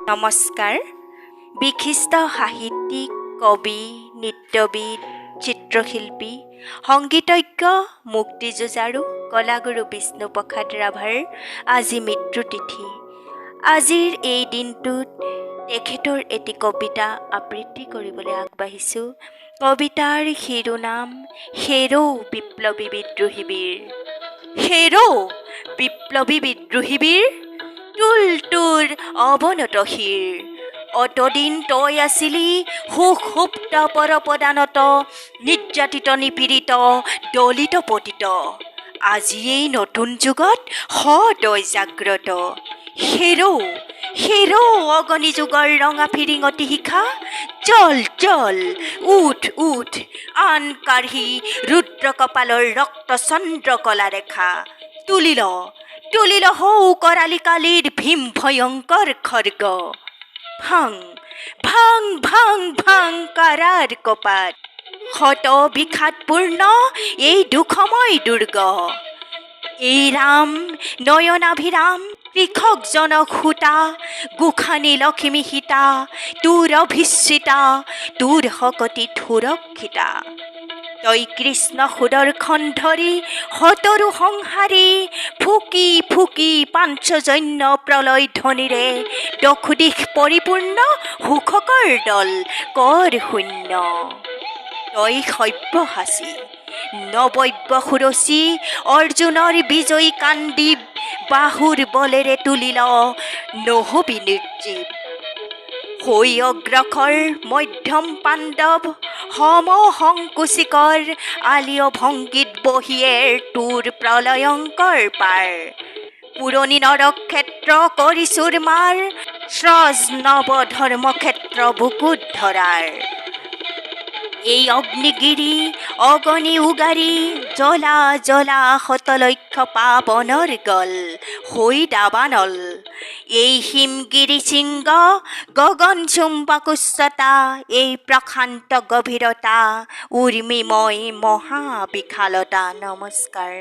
নমস্কাৰ। বিশিষ্ট সাহিত্যিক, কবি, নৃত্যবিদ, চিত্ৰশিল্পী, সংগীতজ্ঞ, মুক্তিযুঁজাৰু কলাগুৰু বিষ্ণুপ্ৰসাদ ৰাভাৰ আজি মৃত্যুতিথি। আজিৰ এই দিনটোত তেখেতৰ এটি কবিতা আবৃত্তি কৰিবলৈ আগবাঢ়িছোঁ। কবিতাৰ শিৰোনাম হেৰৌ বিপ্লৱী বিদ্ৰোহী বীৰ। হেৰৌ বিপ্লৱী বিদ্ৰোহী বীৰ, তুল তোৰ অৱনত শিৰ। অতদিন তই আছিলি সুষুপ্ত পৰপদানত, নিৰ্যাতিত নিপীড়িত দলিত পতিত। আজি এই নতুন যুগত তই জাগ্ৰত। হেৰৌ হেৰৌ অগণি যুগৰ ৰঙা ফিৰিঙতি শিখা, জল জল উঠ উঠ আন কাঢ়ি ৰুদ্ৰ কপালৰ ৰক্ত চন্দ্ৰ কলা ৰেখা। তুলিল হৌ কৰালি কালিৰ ভীম ভয়ংকৰ খৰ্গ। ভাং ভাং ভাং ভাং কাৰাৰ কপাট, ক্ষত বিষাদপূৰ্ণ এই দুখময় দুৰ্গ। এই ৰাম নয়নাভিৰাম কৃষক জনক সূতা, গোসানী লক্ষ্মী সীতা তোৰ অভিশ্ৰিতা, তোৰ শকতিত সুৰক্ষিতা। তই কৃষ্ণ সুদৰ্শন ধৰি শতৰু সংহাৰী, ফুকি ফুকি পাঞ্চজন্য প্ৰলয় ধ্বনিৰে দশোদিশ পৰিপূৰ্ণ সুখকৰ দল কৰ শূন্য। তই সব্যসাচী নবব্য সুৰচী, অৰ্জুনৰ বিজয়ী কাণ্ডী বাহুৰ বলেৰে তুলিল নহবি নিৰ্জীৱ। হৈ অগ্ৰসৰ মধ্যম পাণ্ডৱ সম সংকুচিকৰ, আলীয় ভংগীত বহিয়েৰ তোৰ প্ৰলয়ংকৰ পাৰ। পুৰণি নৰক্ষেত্ৰ কৰি চুৰমাৰ, স্ৰজ নৱ ধৰ্মক্ষেত্ৰ বুকুত ধৰাৰ। এই অগ্নিগিৰি অগণি উগাৰি, জ্বলা জ্বলা শতলক্ষ পাৱনৰ গল হৈ দাবানল। এই হিমগিৰি শৃংগ গগন চুম্বক উচ্চতা, এই প্ৰশান্ত গভীৰতা উৰ্মিময় মহাবিশালতা। নমস্কাৰ।